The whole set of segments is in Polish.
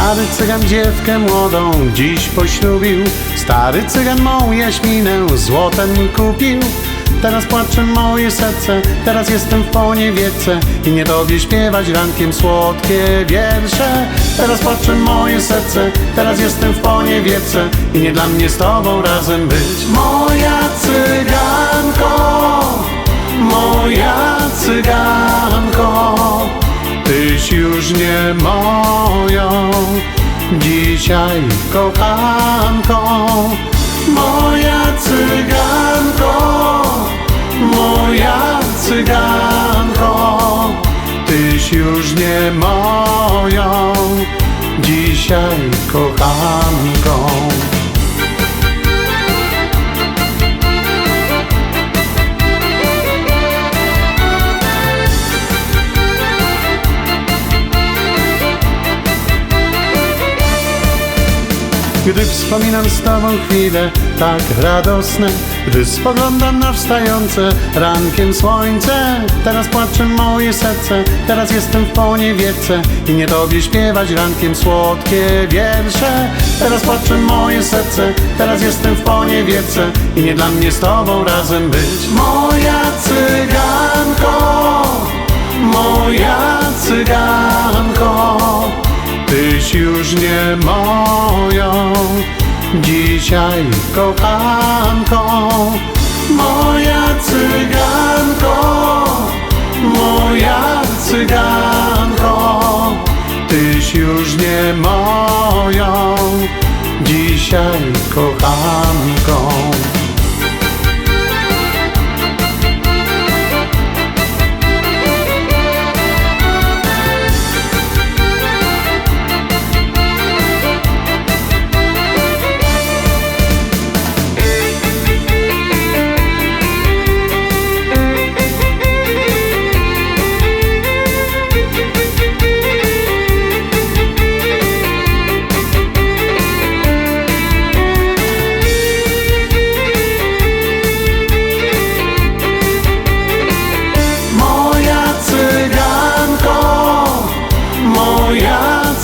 Stary cygan dziewkę młodą dziś poślubił. Stary cygan mą jaśminę złotem kupił. Teraz płacze moje serce, teraz jestem w poniewiece i nie tobie śpiewać rankiem słodkie wiersze. Teraz płacze moje serce, teraz jestem w poniewiece i nie dla mnie z tobą razem być. Moja cyganko, moja cyganko, tyś już nie moją dzisiaj kochanką. Moja cyganko, moja cyganko, tyś już nie moją dzisiaj kochanką. Gdy wspominam z tobą chwile tak radosne, gdy spoglądam na wstające rankiem słońce, teraz płacze moje serce, teraz jestem w poniewiece i nie tobie śpiewać rankiem słodkie wiersze. Teraz płacze moje serce, teraz jestem w poniewiece i nie dla mnie z tobą razem być. Moja cyganko, moja cyganko, tyś już nie moją dzisiaj kochanką. Moja cyganko, moja cyganko, tyś już nie moją dzisiaj kochanką.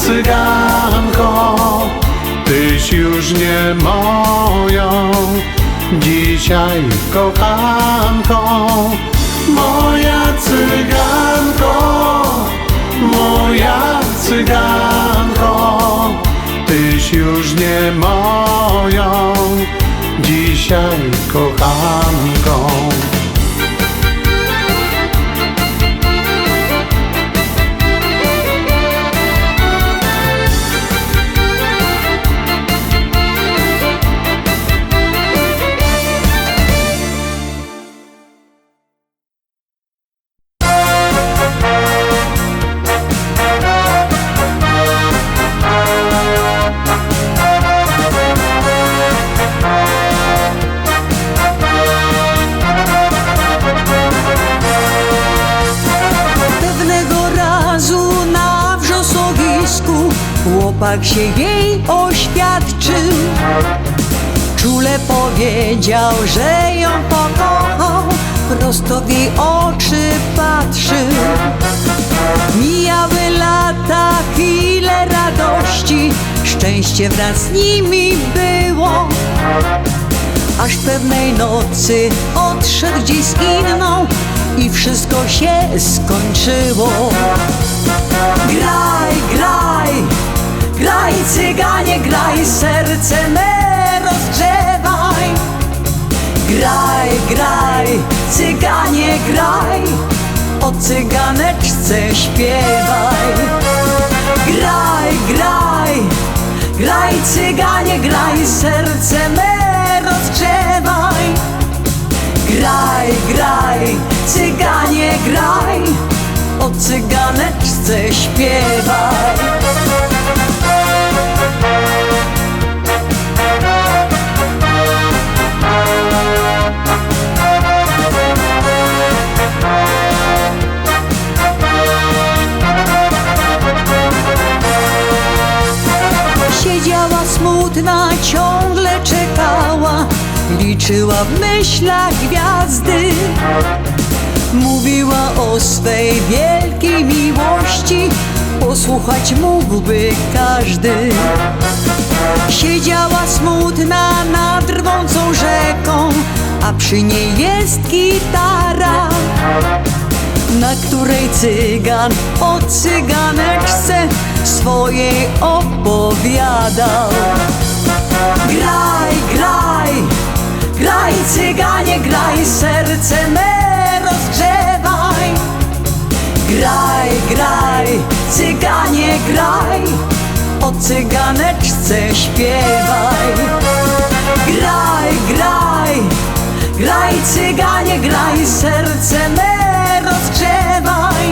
Cyganko, tyś już nie moją dzisiaj kochanką. Moja cyganko, moja cyganko, tyś już nie moją dzisiaj kochanką. Chłopak się jej oświadczył, czule powiedział, że ją pokochał, prosto w jej oczy patrzył. Mijały lata, chwile radości, szczęście wraz z nimi było, aż pewnej nocy odszedł gdzieś z inną i wszystko się skończyło. Graj, graj, graj cyganie, graj, serce me rozgrzewaj. Graj, graj, cyganie, graj, o cyganeczce śpiewaj. Graj, graj, graj cyganie, graj, serce me rozgrzewaj. Graj, graj, cyganie, graj, o cyganeczce śpiewaj. Siedziała smutna, ciągle czekała, liczyła w myślach gwiazdy. Mówiła o swej wielkiej miłości posłuchać mógłby każdy. Siedziała smutna nad rwącą rzeką, a przy niej jest gitara, na której cygan o cyganeczce swojej opowiadał. Graj, graj, graj cyganie, graj, serce me rozgrzewaj. Graj, graj, cyganie, graj, o cyganeczce śpiewaj. Graj, graj, graj cyganie, graj, serce me rozgrzewaj.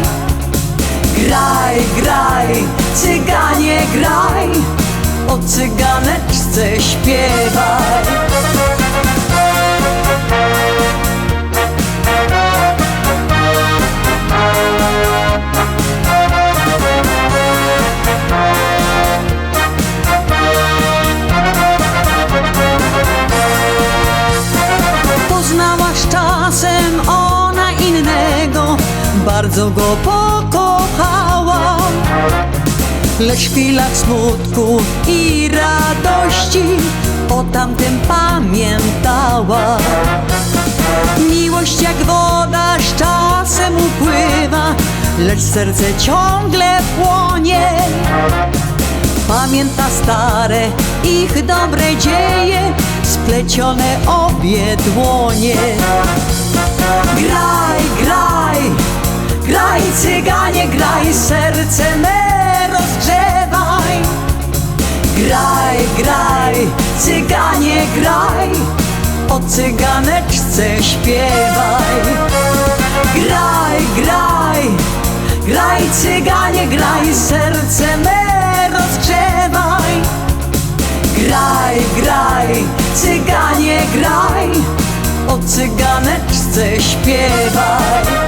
Graj, graj, cyganie, graj, o cyganeczce śpiewaj. Poznałaś czasem ona innego, bardzo go pokochała, lecz w chwilach smutku i radości o tamtym pamiętała. Miłość jak woda z czasem upływa, lecz serce ciągle płonie. Pamięta stare ich dobre dzieje, splecione obie dłonie. Graj, graj, graj cyganie, graj, serce me rozgrzewaj. Graj, graj, cyganie, graj, o cyganeczce śpiewaj. Graj, graj, graj cyganie, graj, serce me rozgrzewaj. Graj, graj, cyganie, graj, o cyganeczce śpiewaj.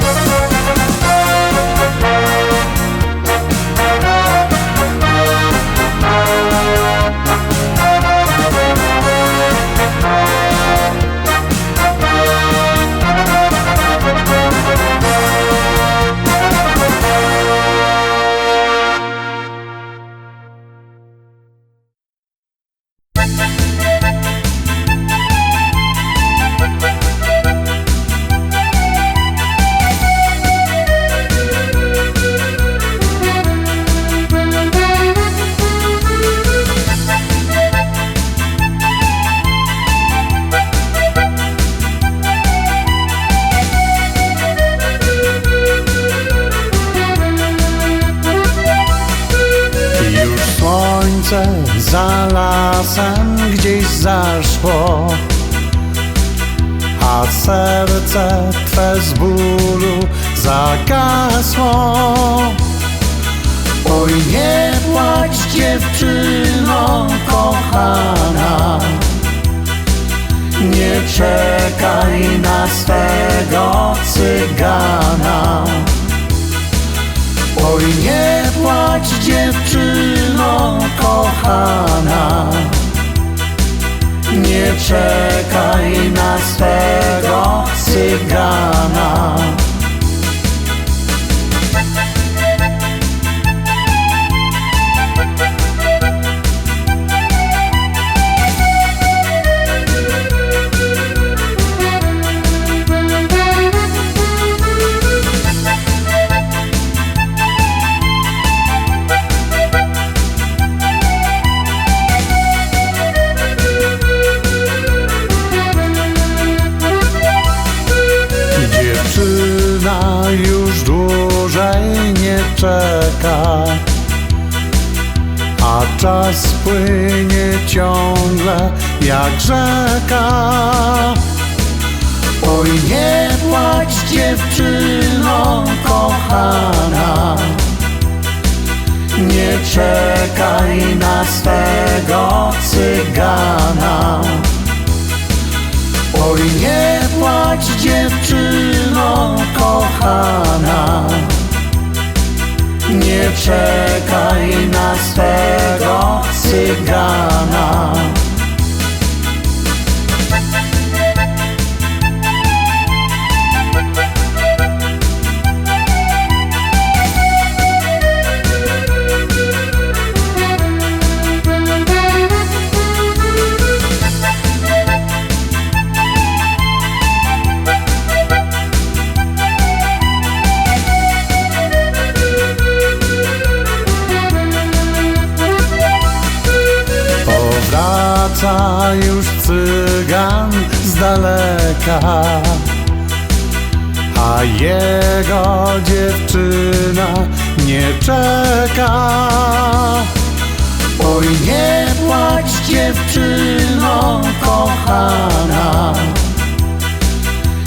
Za lasem gdzieś zaszło, a serce twe z bólu zagasło. Oj, nie płacz dziewczyno kochana, nie czekaj na swego cygana. Oj, nie płacz dziewczyno kochana, nie czekaj na swego cygana. Już dłużej nie czeka, a czas płynie ciągle jak rzeka. Oj, nie płacz dziewczyno kochana, nie czekaj na swego cygana. Oj, nie płacz dziewczyno kochana, nie czekaj na swego cygana. wraca już cygan z daleka, a jego dziewczyna nie czeka. Oj, nie płacz, dziewczyno kochana,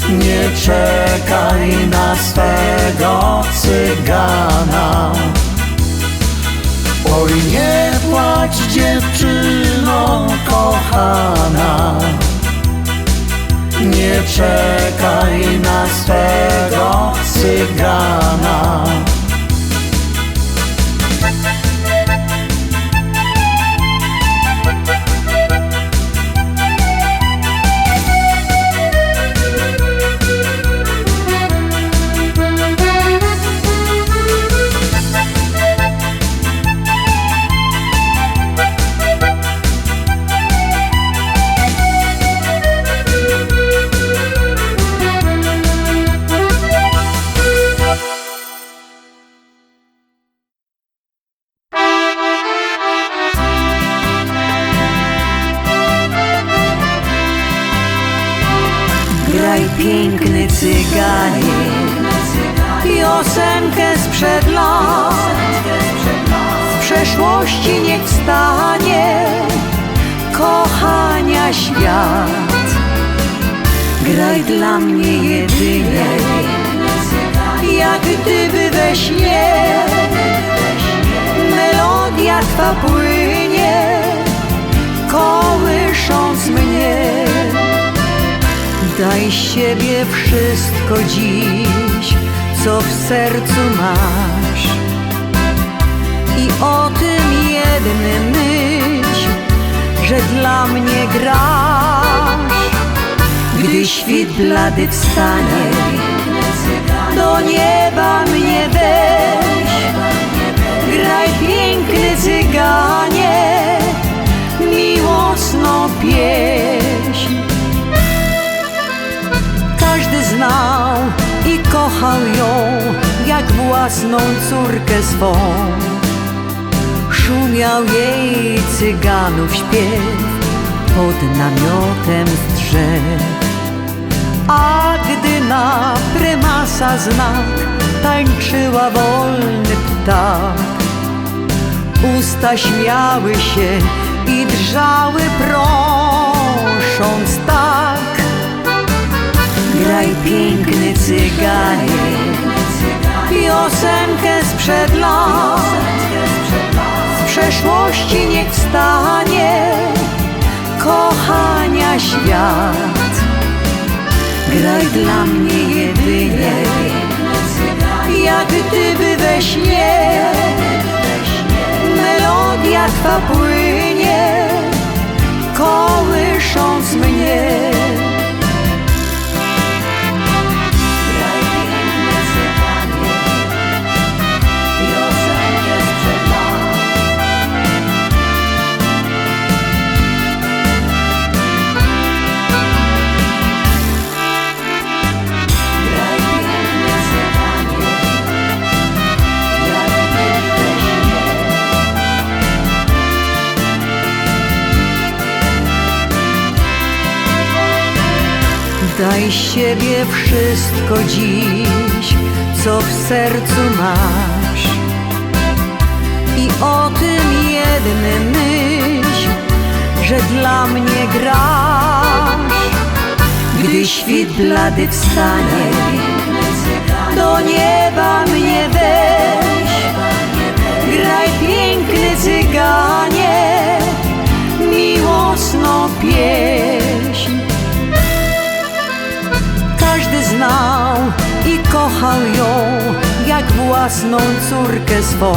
nie czekaj na swego cygana. Oj, nie płacz, dziewczyno kochana, nie czekaj na swego cygana. Graj, piękny cyganie, piosenkę sprzed lat. W przeszłości niech wstanie kochania świat. Graj dla mnie jedynie, jak gdyby we śnie. Melodia twa płynie, kołysząc mnie. Daj z siebie wszystko dziś, co w sercu masz, i o tym jednym myśl, że dla mnie grasz. Gdy świt blady wstanie, do nieba mnie weź. Graj, piękny cyganie, miłosną pieśń. Każdy znał i kochał ją jak własną córkę swą. Szumiał jej cyganów śpiew pod namiotem z drzew. A gdy na prymasa znak tańczyła wolny ptak, usta śmiały się i drżały, prosząc tak. Graj, piękny cyganie, piosenkę sprzed lat. W przeszłości niech wstanie kochania świat. Graj dla mnie jedynie, jak gdyby we śnie. Melodia twa płynie, kołysząc mnie. Daj z siebie wszystko dziś, co w sercu masz, i o tym jednym myśl, że dla mnie grasz. Gdy świt blady wstanie, do nieba mnie weź. Graj, piękny cyganie, miłosną pieśń. Każdy znał i kochał ją jak własną córkę swą.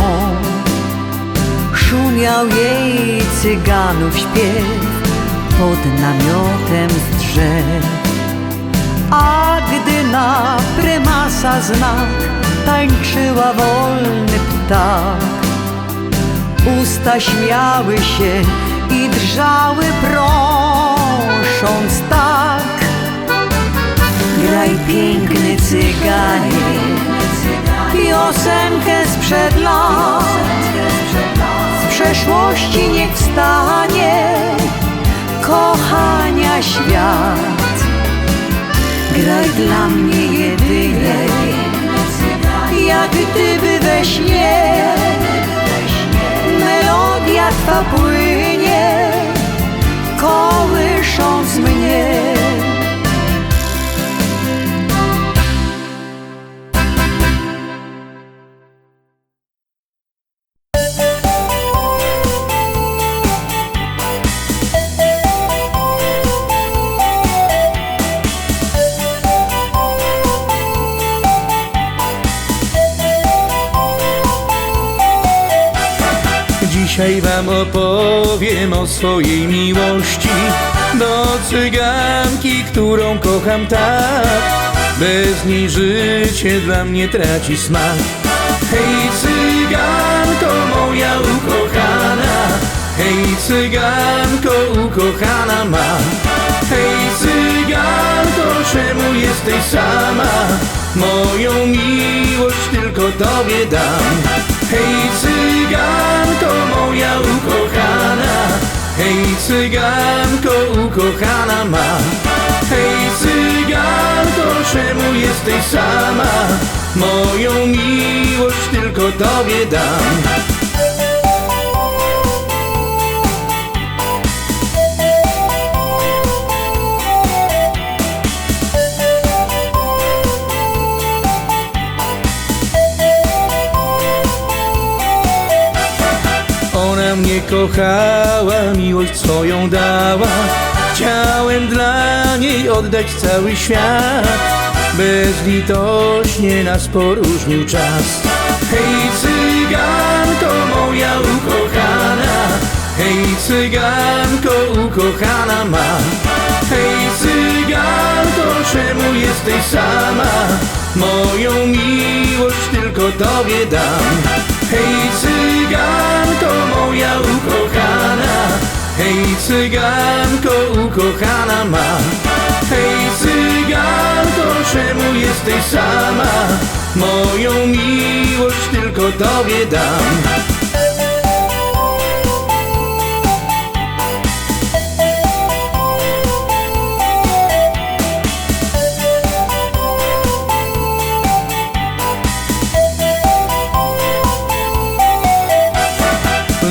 Szumiał jej cyganów śpiew pod namiotem z drzew. A gdy na prymasa znak tańczyła wolny ptak, usta śmiały się i drżały, prosząc tak. Graj, piękny cyganie, piosenkę sprzed lat. Z przeszłości niech wstanie na świat. Graj dla mnie jedynie, jak gdyby we śnie. Melodia twa płynie, kołysząc mnie. Dzisiaj wam opowiem o swojej miłości do cyganki, którą kocham tak. Bez niej życie dla mnie traci smak. Hej cyganko moja ukochana, hej cyganko ukochana ma. Hej cyganko, czemu jesteś sama? Moją miłość tylko tobie dam. Hej cyganko moja ukochana, hej cyganko ukochana ma. Hej cyganko, czemu jesteś sama? Moją miłość tylko tobie dam. Ona mnie kochała, miłość swoją dała. Chciałem dla niej oddać cały świat. Bezlitośnie nas poróżnił czas. Hej cyganko moja ukochana, hej cyganko ukochana ma. Hej cyganko, czemu jesteś sama? Moją miłość tylko tobie dam. Hej cyganko moja ukochana, hej cyganko ukochana ma. Hej cyganko, czemu jesteś sama? Moją miłość tylko tobie dam.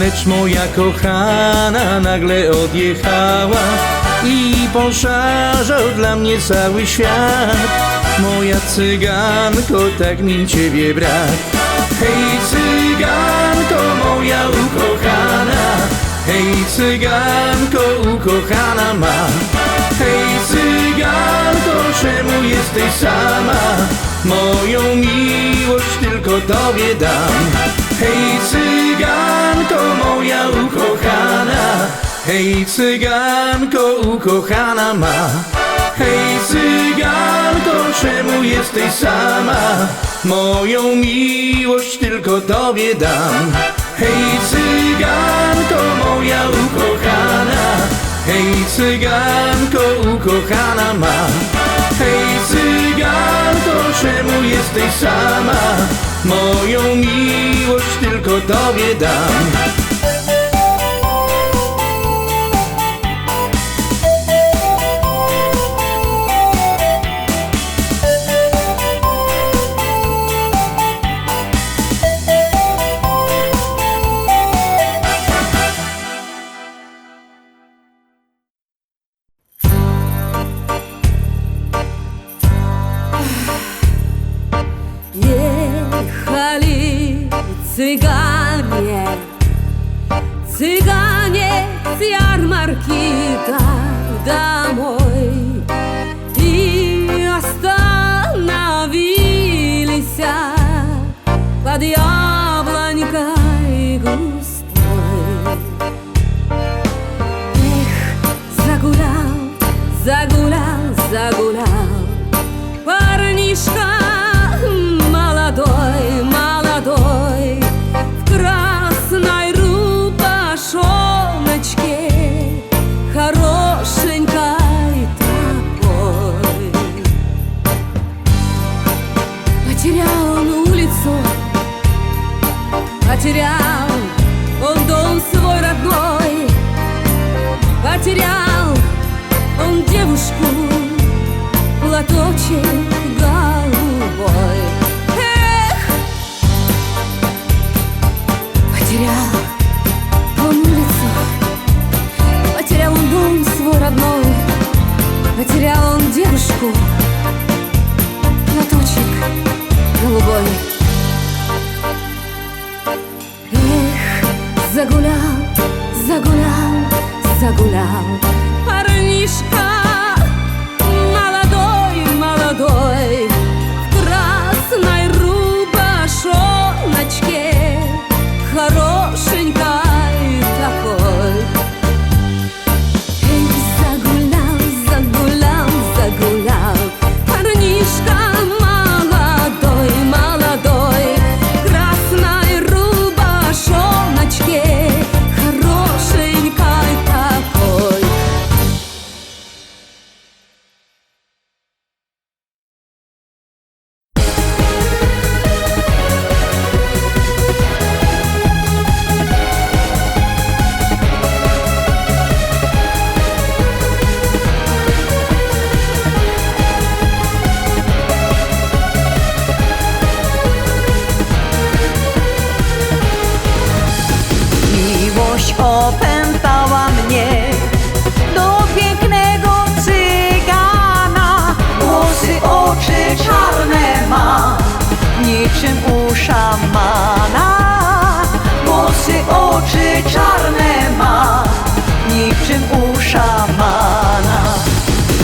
Lecz moja kochana nagle odjechała i poszarzał dla mnie cały świat. Moja cyganko, tak mi ciebie brak. Hej cyganko moja ukochana, hej cyganko ukochana ma. Hej cyganko, czemu jesteś sama? Moją miłość tylko tobie dam. Hej cyganko moja ukochana, hej cyganko ukochana ma. Hej cyganko, czemu jesteś sama? Moją miłość tylko tobie dam. Hej cyganko moja ukochana, hej cyganko ukochana ma. Hej cyganko, czemu jesteś sama? Moją miłość tylko tobie dam. Jechali cyganie, cyganie z jarmarki домой и остановились под яблонькой густой. Эх, загулял, загулял, загулял парнишка молодой, молодой, в красной рубашоночке, хорошенькой такой. Потерял он улицу, потерял он дом свой родной, потерял он родной. Потерял он девушку, платочек голубой. Эх, загулял, загулял, загулял парнишка молодой, молодой, в красной рубашоночке, хорошенькой такой. Эх, загулял, загулял, загулял парнишка молодой, молодой, в красной рубашоночке, хорошенькой такой. Miłość opętała mnie do pięknego cygana. Włosy, oczy czarne ma, niczym u szamana. Włosy, oczy czarne ma, niczym u szamana.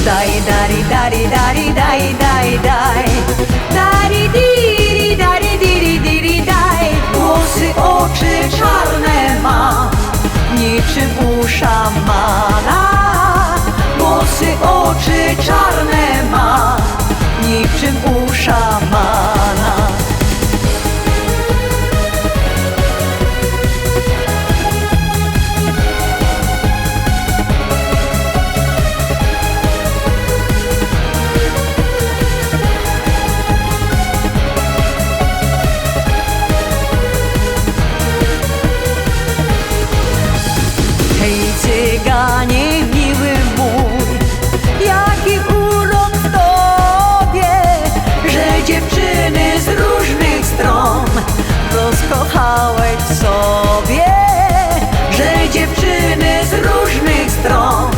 Daj, dari, dari, dari, daj, daj, daj. Dari, diri, dari, diri, diri, daj. Włosy, oczy czarne ma, niczym u szamana. Włosy, oczy czarne ma, niczym u szamana. Hej, cyganie miły mój, jaki urok w tobie, że dziewczyny z różnych stron rozkochałeś w sobie, że dziewczyny z różnych stron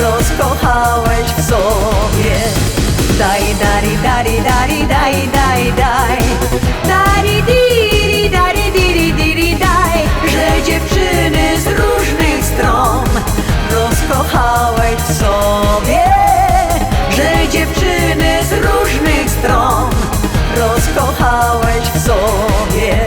rozkochałeś w sobie. Daj, dari, dari, dari, daj, daj, daj. Dari, diri, dari, diri, diri, daj. Że dziewczyny z różnych stron rozkochałeś w sobie, że dziewczyny z różnych stron rozkochałeś w sobie.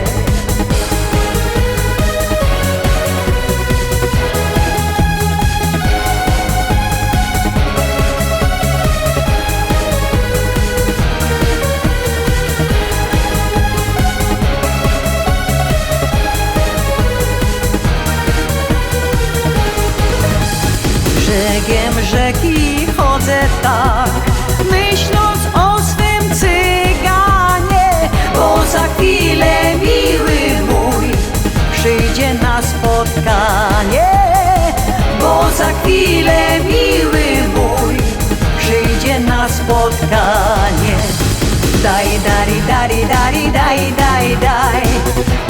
Brzegiem rzeki chodzę tak, myśląc o swym cyganie, bo za chwilę miły mój przyjdzie na spotkanie, bo za chwilę miły mój przyjdzie na spotkanie. Daj, dari, dari, dari, daj, daj, daj.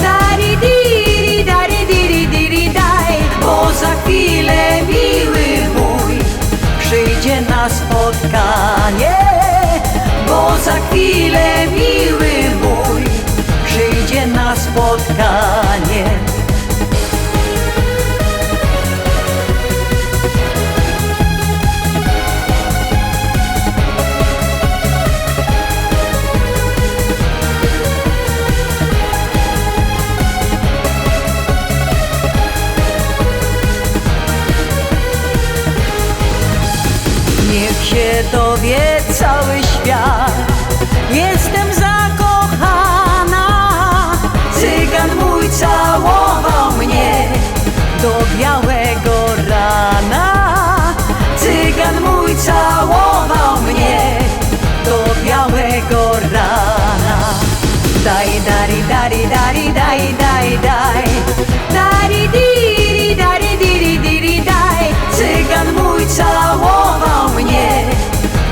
Dari, diri, dari, diri, diri, daj. Bo za chwilę miły mój przyjdzie na spotkanie, bo za chwilę miły mój przyjdzie na spotkanie. Niech się dowie cały świat, jestem zakochana. Cygan mój całował mnie do białego rana. Cygan mój całował mnie do białego rana. Daj, dari, dari, dari, daj, daj, daj. Dari, diri, dari, diri, diri, daj. Cygan mój całował mnie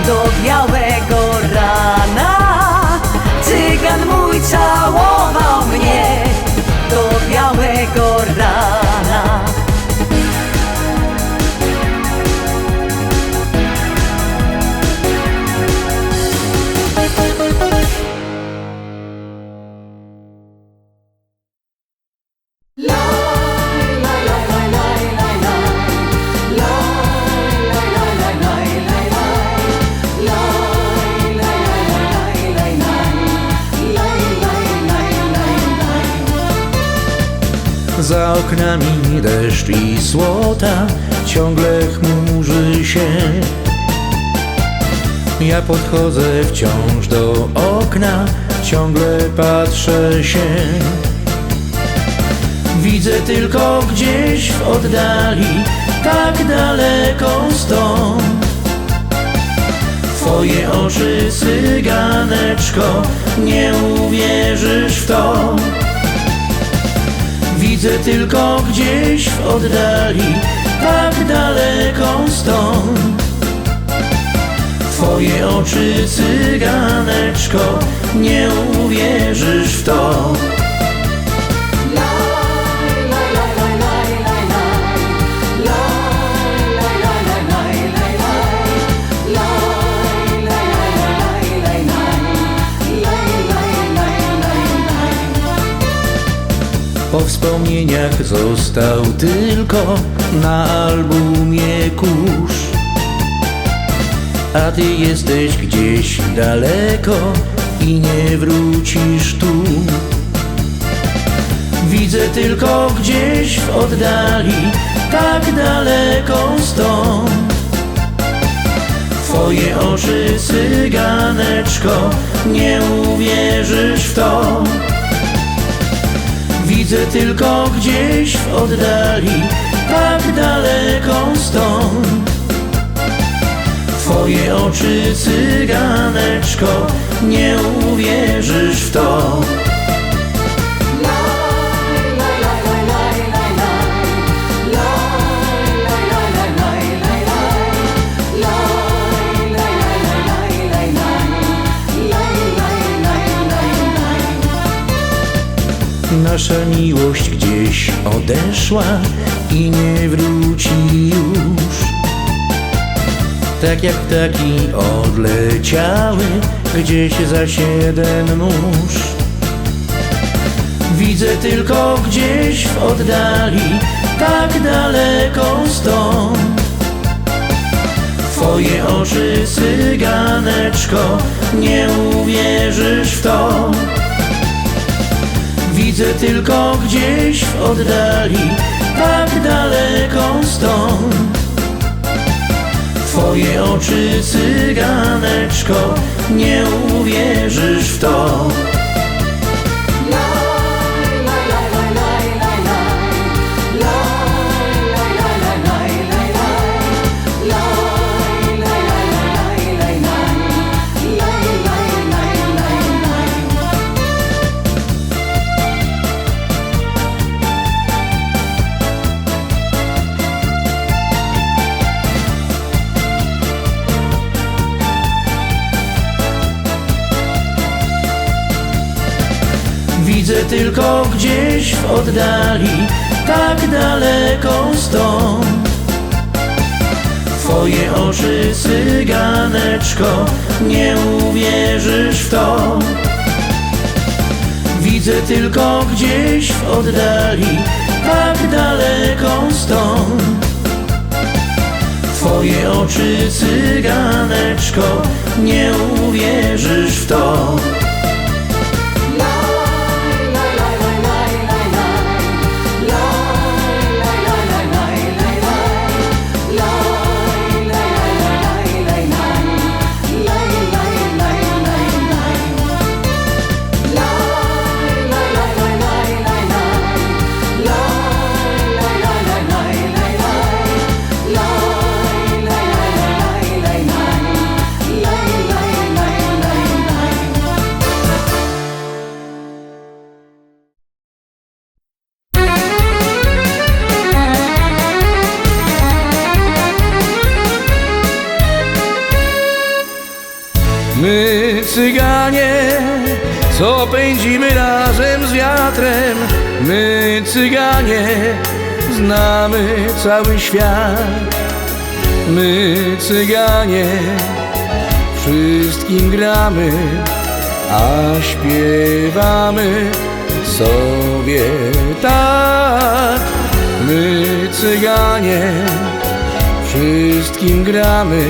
do białego rana. Cygan mój całował mnie do białego rana. Za oknami deszcz i słota ciągle chmurzy się. Ja podchodzę wciąż do okna, ciągle patrzę się. Widzę tylko gdzieś w oddali, tak daleko stąd, twoje oczy, cyganeczko, nie uwierzysz w to. Widzę tylko gdzieś w oddali, tak daleko stąd, twoje oczy, cyganeczko, nie uwierzysz w to. Po wspomnieniach został tylko na albumie kurz, a ty jesteś gdzieś daleko i nie wrócisz tu. Widzę tylko gdzieś w oddali, tak daleko stąd, twoje oczy, cyganeczko, nie uwierzysz w to. Widzę tylko gdzieś w oddali, tak daleko stąd, twoje oczy, cyganeczko, nie uwierzysz w to. Nasza miłość gdzieś odeszła i nie wróci już. Tak jak ptaki odleciały gdzieś za 7 mórz. Widzę tylko gdzieś w oddali, tak daleko stąd, twoje oczy, cyganeczko, nie uwierzysz w to. Widzę tylko gdzieś w oddali, tak daleko stąd, twoje oczy, cyganeczko, nie uwierzysz w to. Widzę tylko gdzieś w oddali, tak daleko stąd, twoje oczy, cyganeczko, nie uwierzysz w to. Widzę tylko gdzieś w oddali, tak daleko stąd, twoje oczy, cyganeczko, nie uwierzysz w to. My, cyganie, co pędzimy razem z wiatrem. My, cyganie, znamy cały świat. My, cyganie, wszystkim gramy, a śpiewamy sobie tak. My, cyganie, wszystkim gramy,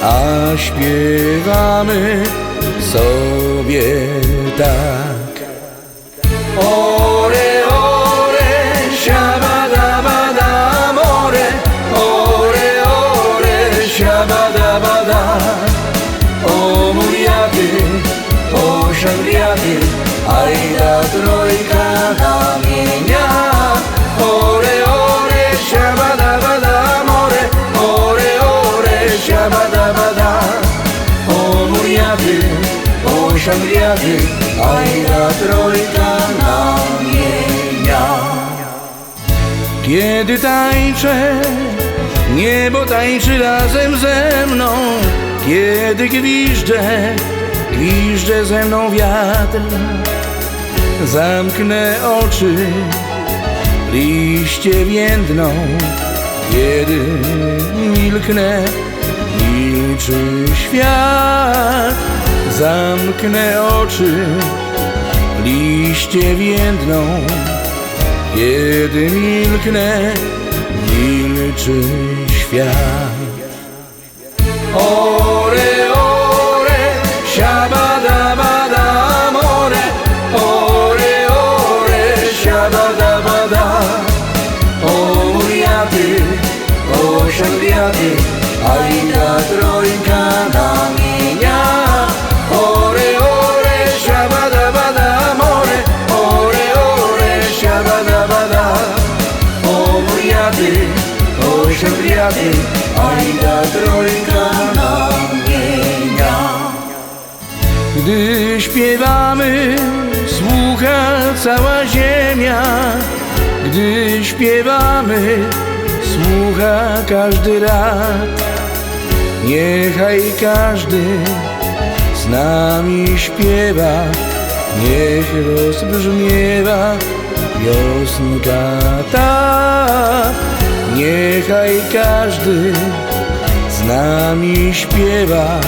a śpiewamy sobie tak. Ore, ore, wariaty, ajda trojka na mienia. Kiedy tańczę, niebo tańczy razem ze mną. Kiedy gwiżdżę, gwiżdże ze mną wiatr. Zamknę oczy, liście więdną. Kiedy milknę, milczy świat. Zamknę oczy, liście więdną. Kiedy milknę, milczy świat. Ore, ore, siabada-bada, more. Ore, ore, siabada-bada. O muriaty, o szangliaty, ajda trojka na mienia. Ore, ore, siabada-bada, more. Ore, ore, siabada-bada. O muriaty, o szangliaty, ajda trojka na mienia. Gdy śpiewamy, słucha cała ziemia. Gdy śpiewamy, słucha każdy rad. Niechaj każdy z nami śpiewa, niech rozbrzmiewa piosenka ta. Niechaj każdy z nami śpiewa,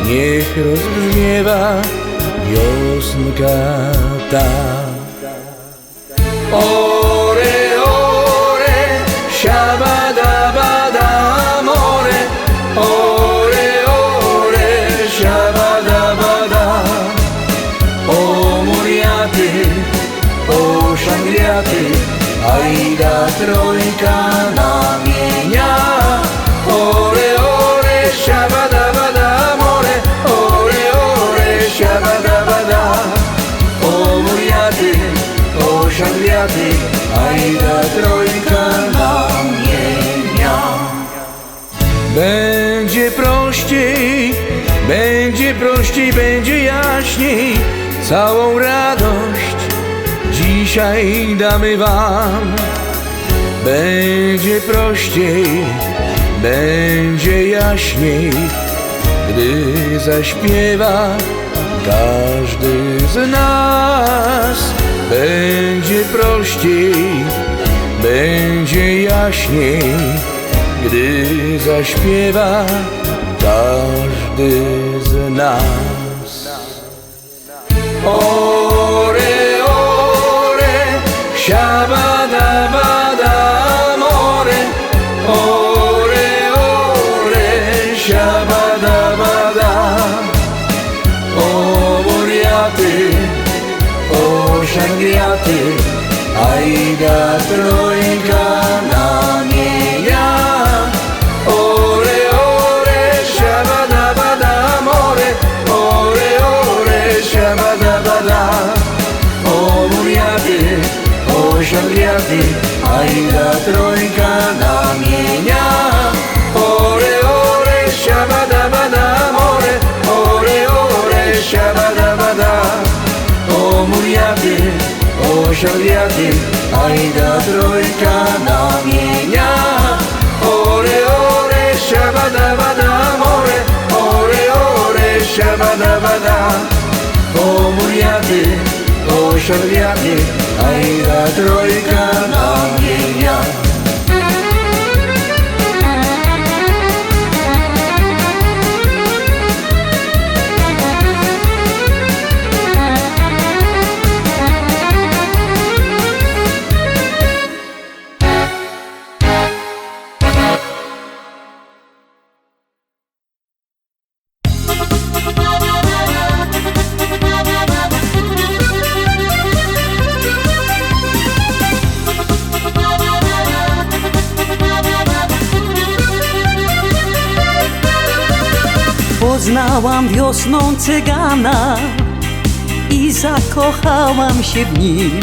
niech rozbrzmiewa piosenka ta. Ore, ore, siabada-bada, more. Ore, ore, siabada-bada. O muriaty, o szangliaty, ajda trojka na mienia. Ore, ore, siabada-bada, more. Ore, ore, siabada-bada. O muriaty, o szangliaty, ajda trojka na mienia. Będzie prościej, będzie prościej, będzie jaśniej. Całą radość dzisiaj damy wam. Będzie prościej, będzie jaśniej, gdy zaśpiewa każdy z nas. Będzie prościej, będzie jaśniej, gdy zaśpiewa każdy z nas. Ore, ore, siabada-bada, more. Ore, ore, siabada-bada. O muriaty, o szangliaty, ajda trojka na mienia. Ore, ore, siabada-bada, more. Ore, ore, siabada-bada. O muriaty, o szangliaty, ajda trojka na mienia. Ore, ore, siabada-bada, more. Ore, ore, siabada-bada. O muriaty, o szangliaty, ajda trojka na mienia. Ore, ore, siabada-bada, more. Ore, ore, siabada-bada. O muriaty, o szangliaty, ajda trojka na mienia. Poznałam wiosną cygana i zakochałam się w nim.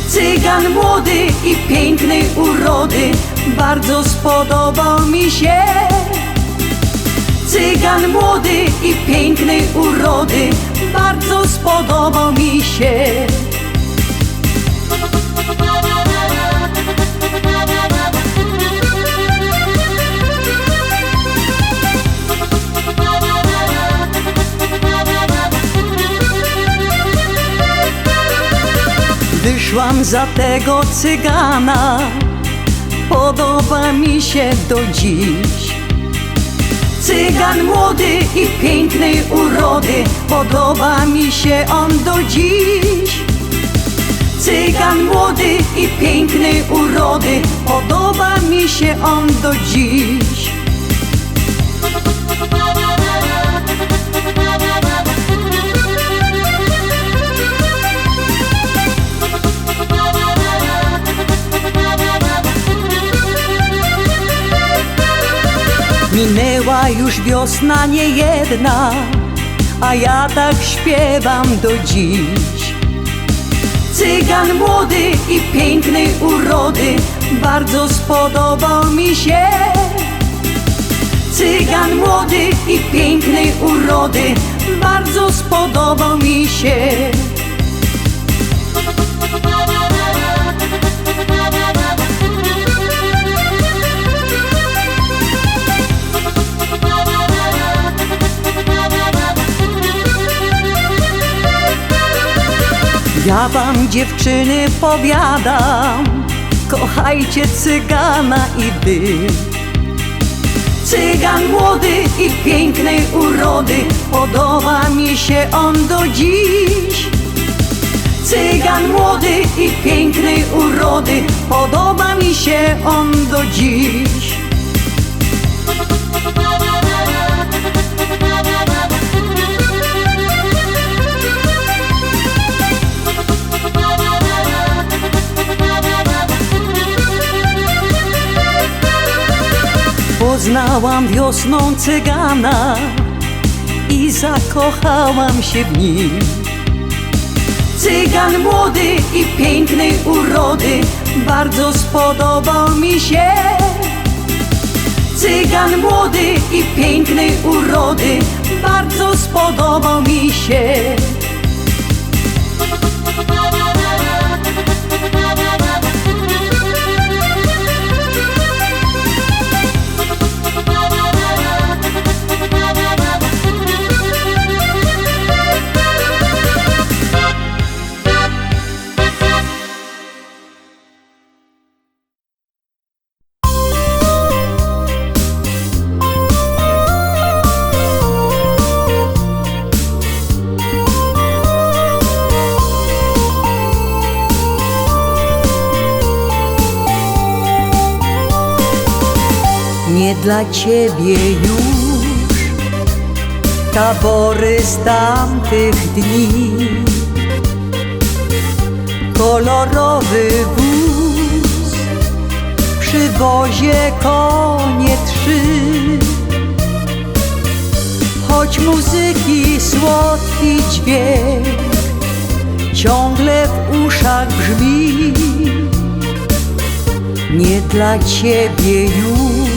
Cygan młody i pięknej urody, bardzo spodobał mi się. Cygan młody i pięknej urody, bardzo spodobał mi się. Wyszłam za tego cygana, podoba mi się do dziś. Cygan młody i pięknej urody, podoba mi się on do dziś. Cygan młody i pięknej urody, podoba mi się on do dziś. Minęła już wiosna niejedna, a ja tak śpiewam do dziś. Cygan młody i pięknej urody, bardzo spodobał mi się. Cygan młody i pięknej urody, bardzo spodobał mi się. Ja wam dziewczyny powiadam, kochajcie cygana i wy. Cygan młody i pięknej urody, podoba mi się on do dziś. Cygan młody i pięknej urody, podoba mi się on do dziś. Poznałam wiosną cygana i zakochałam się w nim. Cygan młody i pięknej urody, bardzo spodobał mi się. Cygan młody i pięknej urody, bardzo spodobał mi się. Nie dla ciebie już tabory z tamtych dni, kolorowy wóz, przy wozie konie 3. Choć muzyki słodki dźwięk ciągle w uszach brzmi, nie dla ciebie już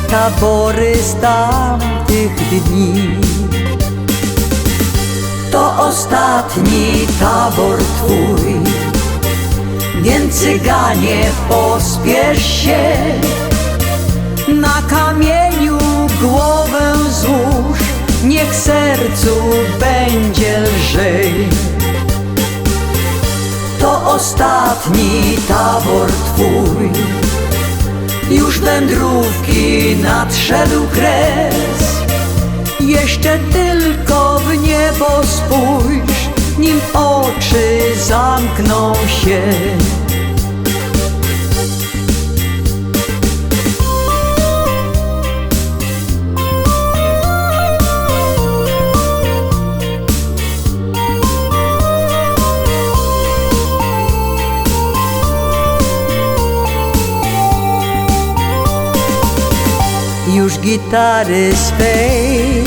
tabory z tamtych dni. To ostatni tabor twój, więc cyganie pospiesz się. Na kamieniu głowę złóż, niech sercu będzie lżej. To ostatni tabor twój, już wędrówki nadszedł kres. Jeszcze tylko w niebo spójrz, nim oczy zamkną się. Już gitary swej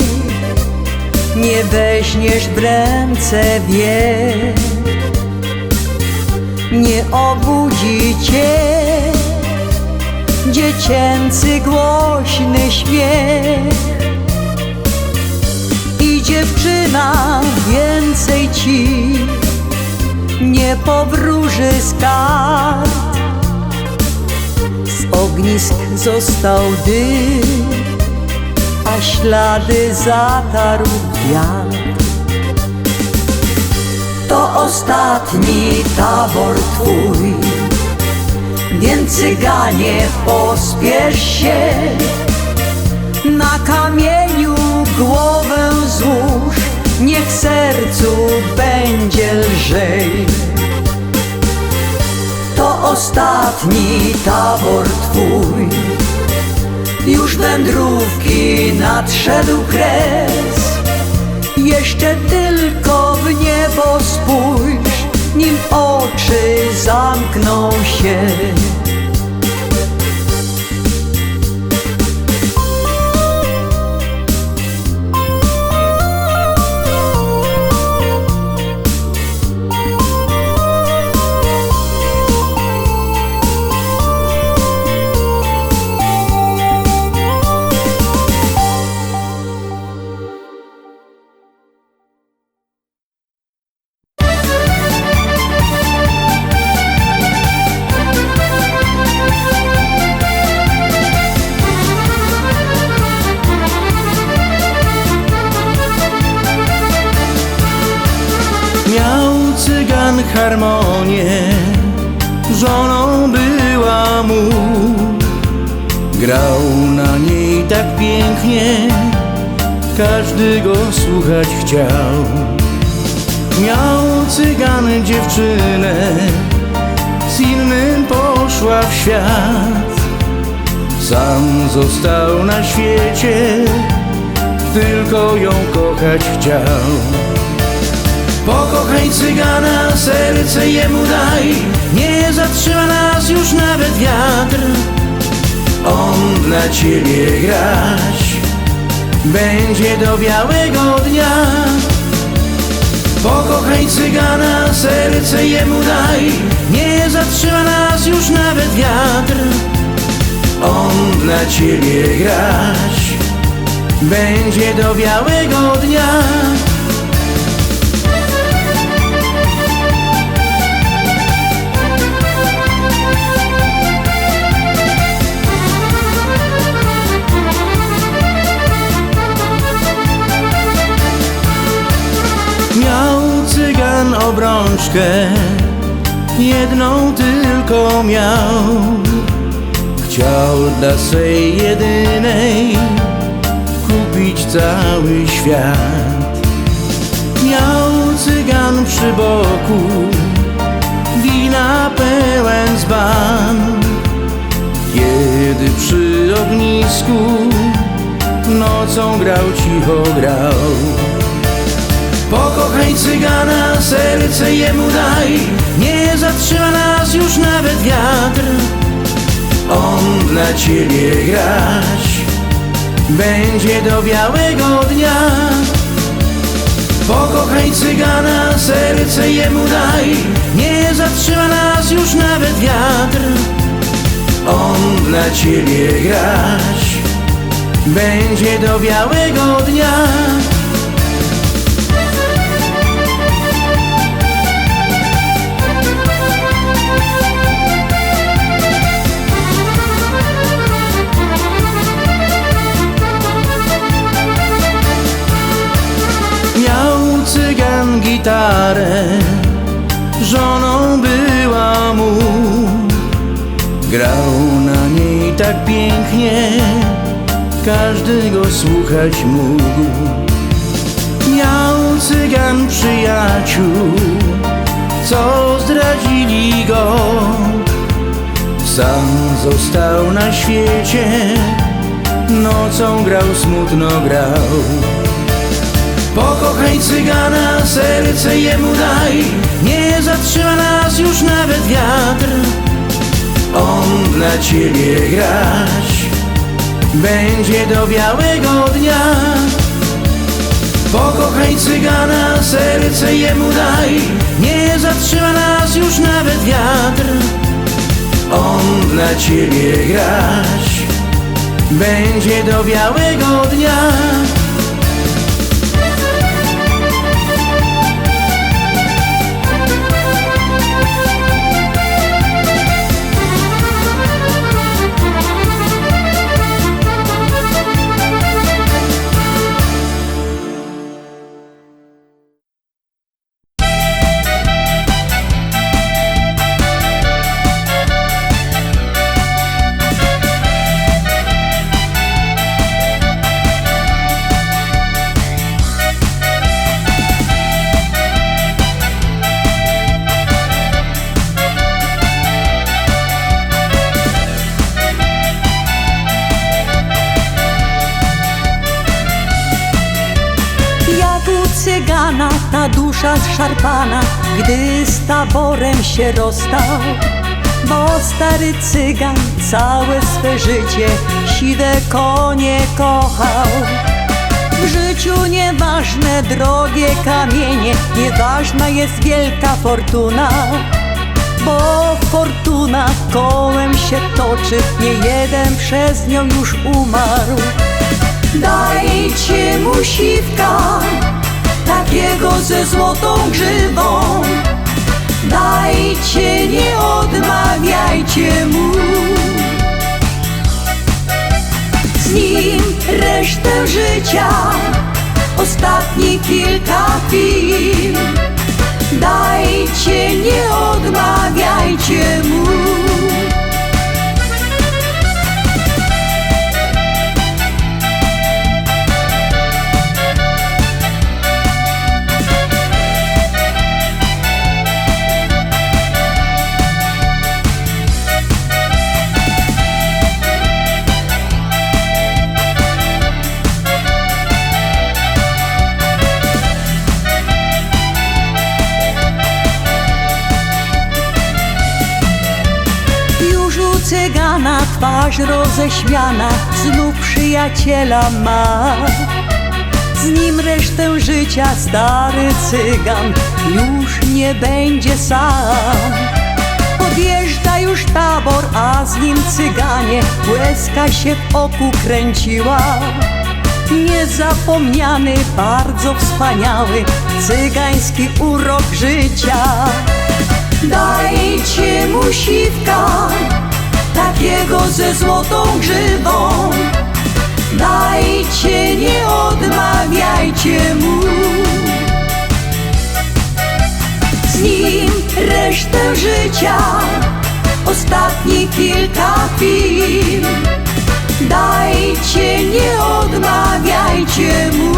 nie weźmiesz w ręce, wie, nie obudzi cię dziecięcy głośny śmiech. I dziewczyna więcej ci nie powróży z kart. Z ognisk został dym, a ślady zatarł wiatr. To ostatni tabor twój, więc cyganie pospiesz się. Na kamieniu głowę złóż, niech sercu będzie lżej. To ostatni tabor twój, już wędrówki nadszedł kres. Jeszcze tylko w niebo spójrz, nim oczy zamkną się. Miał cygan harmonię, żoną była mu. Grał na niej tak pięknie, każdy go słuchać chciał. Miał cygan dziewczynę, z innym poszła w świat. Sam został na świecie, tylko ją kochać chciał. Pokochaj cygana, serce jemu daj, nie zatrzyma nas już nawet wiatr. On dla ciebie grać będzie do białego dnia. Pokochaj cygana, serce jemu daj, nie zatrzyma nas już nawet wiatr. On dla ciebie grać będzie do białego dnia. Miał cygan obrączkę, jedną tylko miał. Chciał dla swej jedynej kupić cały świat. Miał cygan przy boku wina pełen dzban. Kiedy przy ognisku nocą grał, cicho grał. Pokochaj cygana, serce jemu daj, nie zatrzyma nas już nawet wiatr. On dla ciebie grać będzie do białego dnia. Pokochaj cygana, serce jemu daj, nie zatrzyma nas już nawet wiatr. On dla ciebie grać będzie do białego dnia. Miał cygan gitarę, żoną była mu. Grał na niej tak pięknie, każdy go słuchać mógł. Miał cygan przyjaciół, co zdradzili go. Sam został na świecie, nocą grał, smutno grał. Pokochaj cygana, serce jemu daj, nie zatrzyma nas już nawet wiatr. On dla ciebie grać będzie do białego dnia. Pokochaj cygana, serce jemu daj, nie zatrzyma nas już nawet wiatr. on dla ciebie grać będzie do białego dnia. Cygana ta dusza zszarpana, gdy z taborem się rozstał, bo stary cygan całe swe życie siwe konie kochał. W życiu nieważne drogie kamienie, nieważna jest wielka fortuna, bo fortuna kołem się toczy, nie jeden przez nią już umarł. Dajcie mu siwka, takiego ze złotą grzywą, dajcie, nie odmawiajcie mu. Z nim resztę życia, ostatni kilka chwil, dajcie, nie odmawiajcie mu. Cygana twarz roześmiana znów przyjaciela ma. Z nim resztę życia stary cygan już nie będzie sam. Podjeżdża już tabor, a z nim cyganie łezka się w oku kręciła. Niezapomniany, bardzo wspaniały cygański urok życia. Dajcie mu siwka, takiego ze złotą grzywą, dajcie, nie odmawiajcie mu. Z nim resztę życia, ostatni kilka chwil, dajcie, nie odmawiajcie mu.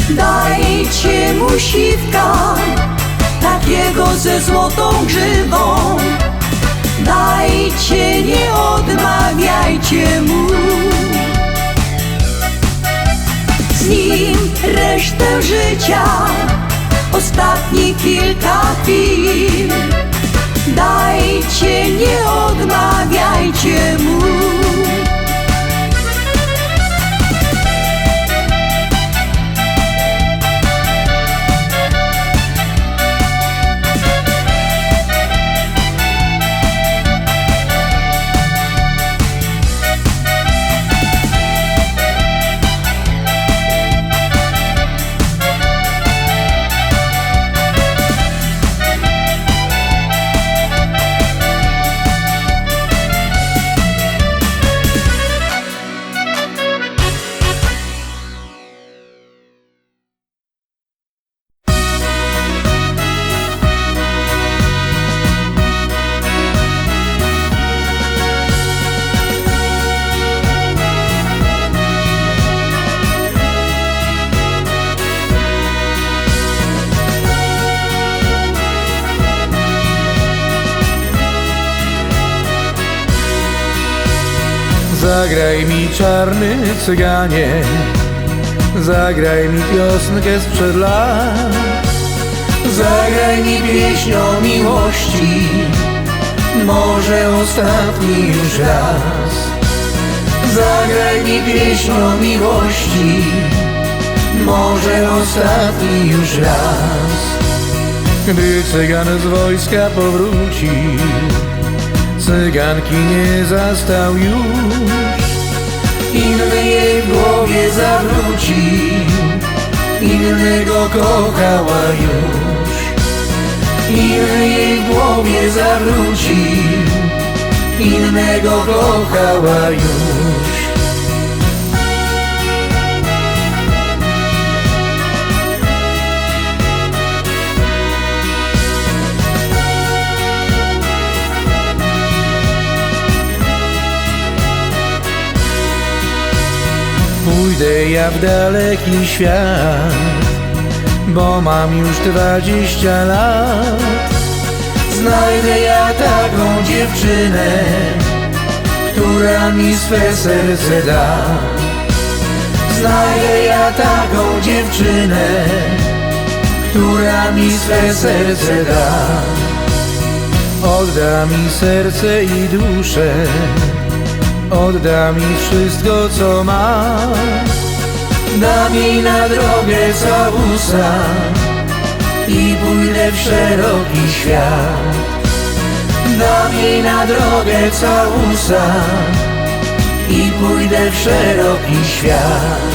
Dajcie mu siwka, takiego ze złotą grzywą, dajcie, nie odmawiajcie mu. Z nim resztę życia, ostatni kilka chwil, dajcie, nie odmawiajcie mu. Zagraj mi czarny cyganie, zagraj mi piosenkę sprzed lat. Zagraj mi pieśń o miłości, może ostatni już raz. Zagraj mi pieśń o miłości, może ostatni już raz. Gdy cygan z wojska powrócił, cyganki nie zastał już. Inny jej w głowie zawrócił, innego kochała już. Inny jej w głowie zawrócił, innego kochała już. Pójdę ja w daleki świat, bo mam już 20 lat. Znajdę ja taką dziewczynę, która mi swe serce da. Znajdę ja taką dziewczynę, która mi swe serce da. Odda mi serce i duszę, odda mi wszystko co ma. Dam jej na drogę całusa i pójdę w szeroki świat. Dam jej na drogę całusa i pójdę w szeroki świat.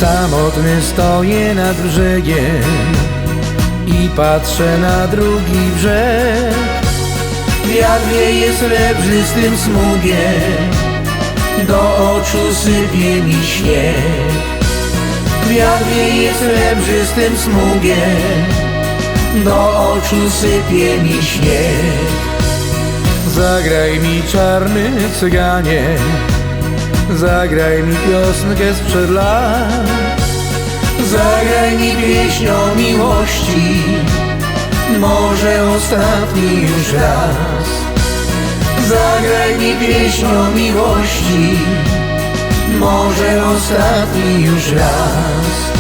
Samotny stoję nad brzegiem i patrzę na drugi brzeg. Wiatr wieje srebrzystym smugiem, do oczu sypie mi śnieg. Wiatr wieje srebrzystym smugiem, do oczu sypie mi śnieg. Zagraj mi czarny cyganie, zagraj mi piosenkę sprzed lat. Zagraj mi pieśń o miłości, może ostatni już raz. Zagraj mi pieśń o miłości, może ostatni już raz.